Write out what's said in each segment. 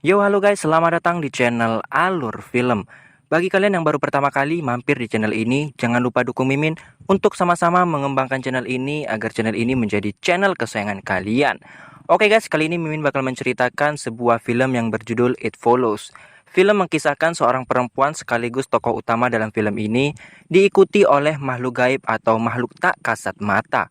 Yo, halo guys, selamat datang di channel Alur Film. Bagi kalian yang baru pertama kali mampir di channel ini, jangan lupa dukung Mimin untuk sama-sama mengembangkan channel ini agar channel ini menjadi channel kesayangan kalian. Oke guys, kali ini Mimin bakal menceritakan sebuah film yang berjudul It Follows. Film mengisahkan seorang perempuan sekaligus tokoh utama dalam film ini diikuti oleh makhluk gaib atau makhluk tak kasat mata.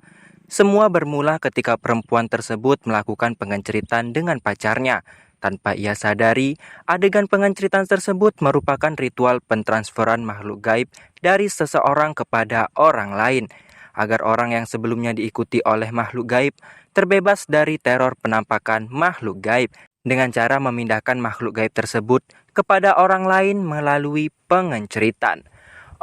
Semua bermula ketika perempuan tersebut melakukan pengenceritan dengan pacarnya. Tanpa ia sadari, adegan pengenceritan tersebut merupakan ritual pentransferan makhluk gaib dari seseorang kepada orang lain, agar orang yang sebelumnya diikuti oleh makhluk gaib terbebas dari teror penampakan makhluk gaib dengan cara memindahkan makhluk gaib tersebut kepada orang lain melalui pengenceritan.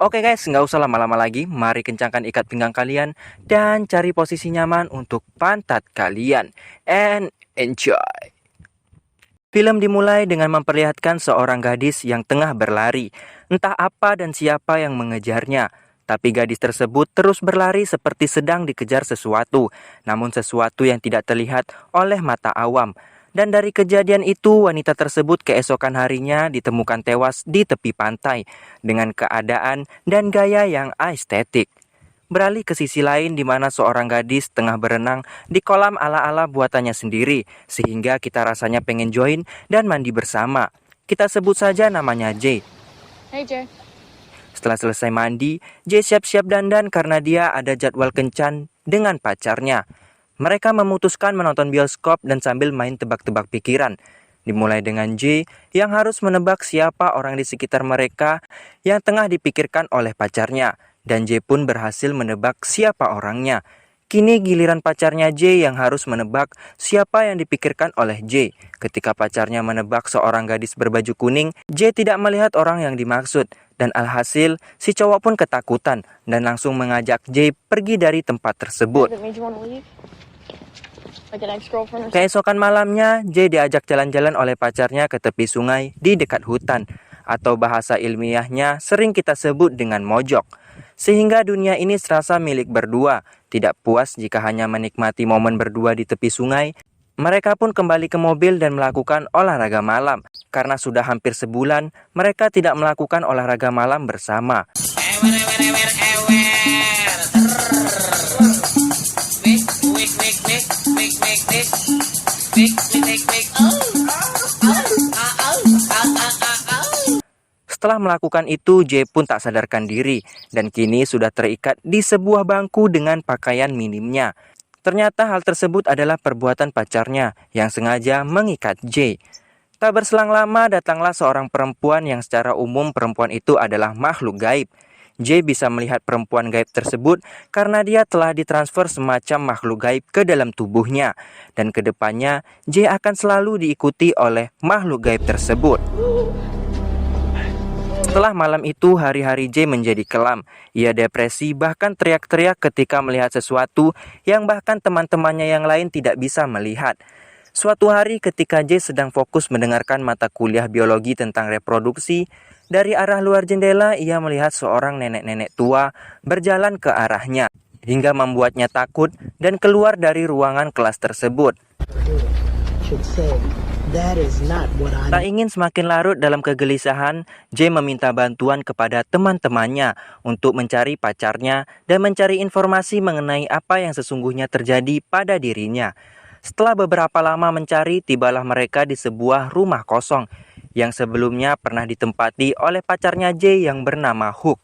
Oke guys, nggak usah lama-lama lagi, mari kencangkan ikat pinggang kalian dan cari posisi nyaman untuk pantat kalian. And enjoy! Film dimulai dengan memperlihatkan seorang gadis yang tengah berlari. Entah apa dan siapa yang mengejarnya. Tapi gadis tersebut terus berlari seperti sedang dikejar sesuatu. Namun sesuatu yang tidak terlihat oleh mata awam. Dan dari kejadian itu, wanita tersebut keesokan harinya ditemukan tewas di tepi pantai. Dengan keadaan dan gaya yang estetik. Beralih ke sisi lain di mana seorang gadis tengah berenang di kolam ala-ala buatannya sendiri, sehingga kita rasanya pengen join dan mandi bersama. Kita sebut saja namanya J. Hey J. Setelah selesai mandi, J siap-siap dandan karena dia ada jadwal kencan dengan pacarnya. Mereka memutuskan menonton bioskop dan sambil main tebak-tebak pikiran. Dimulai dengan J yang harus menebak siapa orang di sekitar mereka yang tengah dipikirkan oleh pacarnya. Dan J pun berhasil menebak siapa orangnya. Kini giliran pacarnya J yang harus menebak siapa yang dipikirkan oleh J. Ketika pacarnya menebak seorang gadis berbaju kuning, J tidak melihat orang yang dimaksud. Dan alhasil, si cowok pun ketakutan dan langsung mengajak J pergi dari tempat tersebut. Keesokan malamnya, J diajak jalan-jalan oleh pacarnya ke tepi sungai di dekat hutan. Atau bahasa ilmiahnya sering kita sebut dengan mojok. Sehingga dunia ini serasa milik berdua. Tidak puas jika hanya menikmati momen berdua di tepi sungai, mereka pun kembali ke mobil dan melakukan olahraga malam. Karena sudah hampir sebulan, mereka tidak melakukan olahraga malam bersama. Setelah melakukan itu, J pun tak sadarkan diri dan kini sudah terikat di sebuah bangku dengan pakaian minimnya. Ternyata hal tersebut adalah perbuatan pacarnya yang sengaja mengikat J. Tak berselang lama datanglah seorang perempuan yang secara umum perempuan itu adalah makhluk gaib. J bisa melihat perempuan gaib tersebut karena dia telah ditransfer semacam makhluk gaib ke dalam tubuhnya. Dan kedepannya, J akan selalu diikuti oleh makhluk gaib tersebut. Setelah malam itu, hari-hari J menjadi kelam. Ia depresi, bahkan teriak-teriak ketika melihat sesuatu yang bahkan teman-temannya yang lain tidak bisa melihat. Suatu hari ketika J sedang fokus mendengarkan mata kuliah biologi tentang reproduksi, dari arah luar jendela ia melihat seorang nenek-nenek tua berjalan ke arahnya, hingga membuatnya takut dan keluar dari ruangan kelas tersebut. Tak ingin semakin larut dalam kegelisahan, J meminta bantuan kepada teman-temannya untuk mencari pacarnya dan mencari informasi mengenai apa yang sesungguhnya terjadi pada dirinya. Setelah beberapa lama mencari, tibalah mereka di sebuah rumah kosong yang sebelumnya pernah ditempati oleh pacarnya J yang bernama Hook.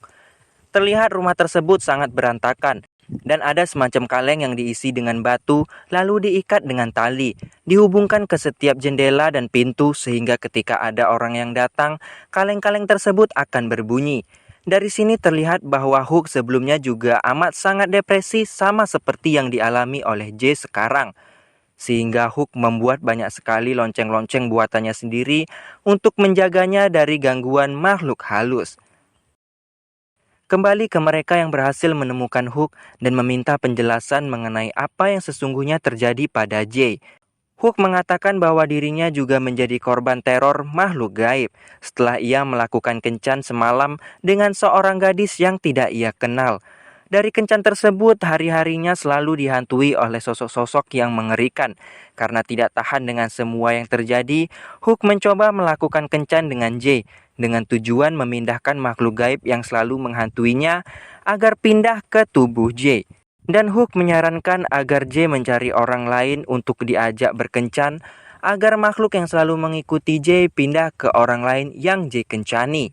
Terlihat rumah tersebut sangat berantakan. Dan ada semacam kaleng yang diisi dengan batu, lalu diikat dengan tali, dihubungkan ke setiap jendela dan pintu sehingga ketika ada orang yang datang, kaleng-kaleng tersebut akan berbunyi. Dari sini terlihat bahwa Hook sebelumnya juga amat sangat depresi sama seperti yang dialami oleh J sekarang. Sehingga Hook membuat banyak sekali lonceng-lonceng buatannya sendiri untuk menjaganya dari gangguan makhluk halus. Kembali ke mereka yang berhasil menemukan Hook dan meminta penjelasan mengenai apa yang sesungguhnya terjadi pada J. Hook mengatakan bahwa dirinya juga menjadi korban teror makhluk gaib setelah ia melakukan kencan semalam dengan seorang gadis yang tidak ia kenal. Dari kencan tersebut, hari-harinya selalu dihantui oleh sosok-sosok yang mengerikan. Karena tidak tahan dengan semua yang terjadi, Hook mencoba melakukan kencan dengan Jay dengan tujuan memindahkan makhluk gaib yang selalu menghantuinya agar pindah ke tubuh Jay. Dan Hook menyarankan agar Jay mencari orang lain untuk diajak berkencan agar makhluk yang selalu mengikuti Jay pindah ke orang lain yang Jay kencani.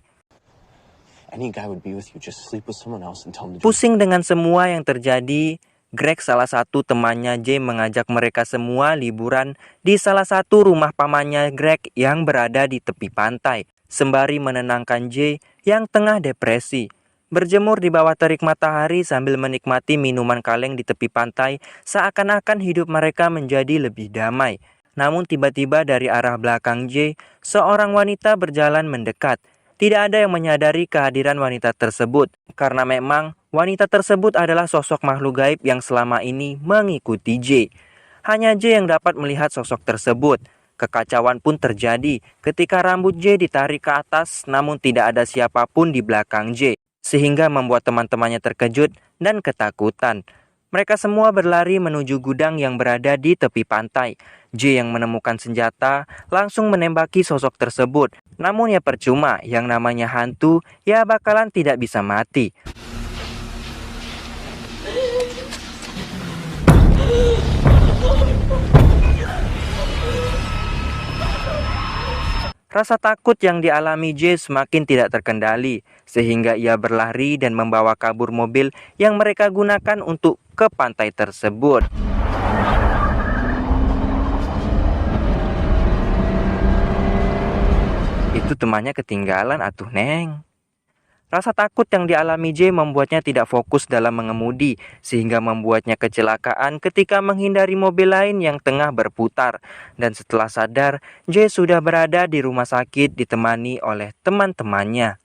Pusing dengan semua yang terjadi, Greg, salah satu temannya Jay, mengajak mereka semua liburan di salah satu rumah pamannya Greg yang berada di tepi pantai, sembari menenangkan Jay yang tengah depresi. Berjemur di bawah terik matahari sambil menikmati minuman kaleng di tepi pantai, seakan-akan hidup mereka menjadi lebih damai. Namun tiba-tiba dari arah belakang Jay, seorang wanita berjalan mendekat. Tidak ada yang menyadari kehadiran wanita tersebut, karena memang wanita tersebut adalah sosok makhluk gaib yang selama ini mengikuti Jay. Hanya Jay yang dapat melihat sosok tersebut. Kekacauan pun terjadi ketika rambut Jay ditarik ke atas, namun tidak ada siapapun di belakang Jay, sehingga membuat teman-temannya terkejut dan ketakutan. Mereka semua berlari menuju gudang yang berada di tepi pantai. Jay yang menemukan senjata langsung menembaki sosok tersebut. Namun ya percuma, yang namanya hantu ya bakalan tidak bisa mati. Rasa takut yang dialami Jay semakin tidak terkendali, sehingga ia berlari dan membawa kabur mobil yang mereka gunakan untuk ke pantai tersebut. Itu temannya ketinggalan atuh neng. Rasa takut yang dialami Jay membuatnya tidak fokus dalam mengemudi, sehingga membuatnya kecelakaan ketika menghindari mobil lain yang tengah berputar. Dan setelah sadar, Jay sudah berada di rumah sakit ditemani oleh teman-temannya.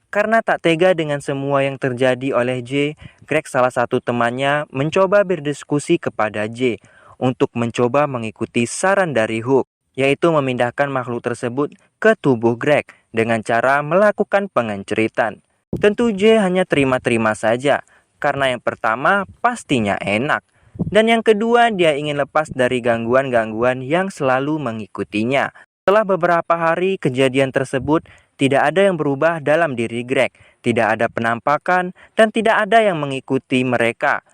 Karena tak tega dengan semua yang terjadi oleh Jay, Greg, salah satu temannya, mencoba berdiskusi kepada Jay untuk mencoba mengikuti saran dari Hook, yaitu memindahkan makhluk tersebut ke tubuh Greg dengan cara melakukan pengenceritan. Tentu Jay hanya terima-terima saja, karena yang pertama pastinya enak, dan yang kedua dia ingin lepas dari gangguan-gangguan yang selalu mengikutinya. Setelah beberapa hari kejadian tersebut, tidak ada yang berubah dalam diri Greg, tidak ada penampakan, dan tidak ada yang mengikuti mereka.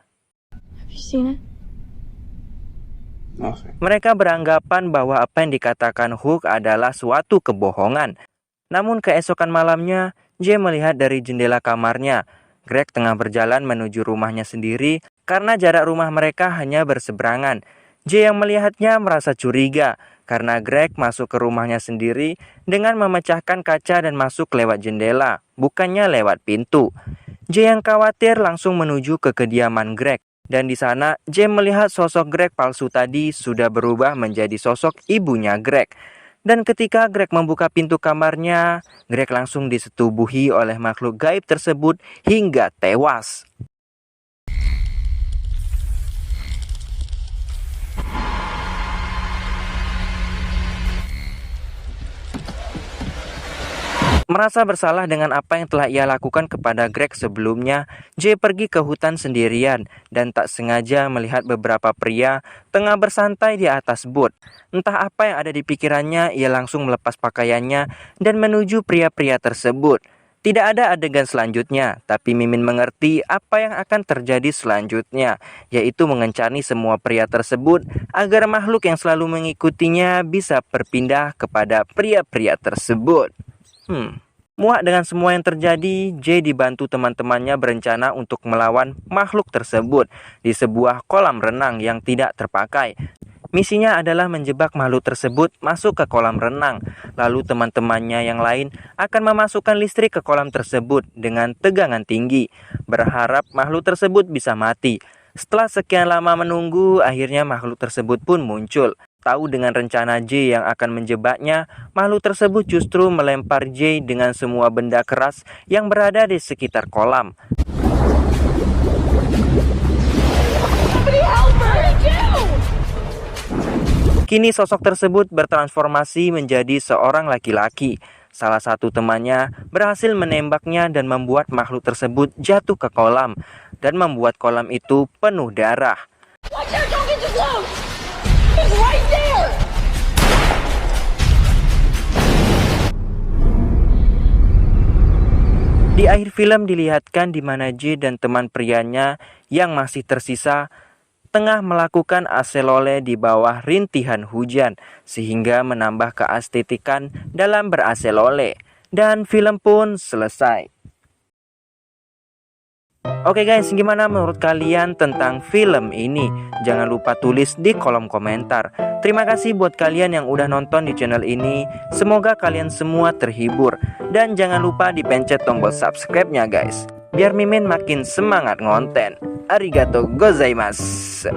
Mereka beranggapan bahwa apa yang dikatakan Hook adalah suatu kebohongan. Namun keesokan malamnya, Jay melihat dari jendela kamarnya. Greg tengah berjalan menuju rumahnya sendiri karena jarak rumah mereka hanya berseberangan. Jay yang melihatnya merasa curiga karena Greg masuk ke rumahnya sendiri dengan memecahkan kaca dan masuk lewat jendela, bukannya lewat pintu. Jay yang khawatir langsung menuju ke kediaman Greg. Dan di sana, Jay melihat sosok Greg palsu tadi sudah berubah menjadi sosok ibunya Greg. Dan ketika Greg membuka pintu kamarnya, Greg langsung disetubuhi oleh makhluk gaib tersebut hingga tewas. Merasa bersalah dengan apa yang telah ia lakukan kepada Greg sebelumnya, Jay pergi ke hutan sendirian dan tak sengaja melihat beberapa pria tengah bersantai di atas bot. Entah apa yang ada di pikirannya, ia langsung melepas pakaiannya dan menuju pria-pria tersebut. Tidak ada adegan selanjutnya, tapi Mimin mengerti apa yang akan terjadi selanjutnya, yaitu mengencani semua pria tersebut agar makhluk yang selalu mengikutinya bisa berpindah kepada pria-pria tersebut. Muak dengan semua yang terjadi, Jay dibantu teman-temannya berencana untuk melawan makhluk tersebut di sebuah kolam renang yang tidak terpakai. Misinya adalah menjebak makhluk tersebut masuk ke kolam renang. Lalu teman-temannya yang lain akan memasukkan listrik ke kolam tersebut dengan tegangan tinggi, berharap makhluk tersebut bisa mati. Setelah sekian lama menunggu, akhirnya makhluk tersebut pun muncul. Tahu dengan rencana Jay yang akan menjebaknya, makhluk tersebut justru melempar Jay dengan semua benda keras yang berada di sekitar kolam. Kini sosok tersebut bertransformasi menjadi seorang laki-laki. salah satu temannya berhasil menembaknya dan membuat makhluk tersebut jatuh ke kolam dan membuat kolam itu penuh darah. Watch out, don't get too close! He's right there! Di akhir film dilihatkan di mana J dan teman prianya yang masih tersisa tengah melakukan aselole di bawah rintihan hujan sehingga menambah keestetikan dalam beraselole, dan film pun selesai. Oke guys, gimana menurut kalian tentang film ini? Jangan lupa tulis di kolom komentar. Terima kasih buat kalian yang udah nonton di channel ini. Semoga kalian semua terhibur. Dan jangan lupa dipencet tombol subscribe-nya guys, biar Mimin makin semangat ngonten. Arigatou gozaimasu.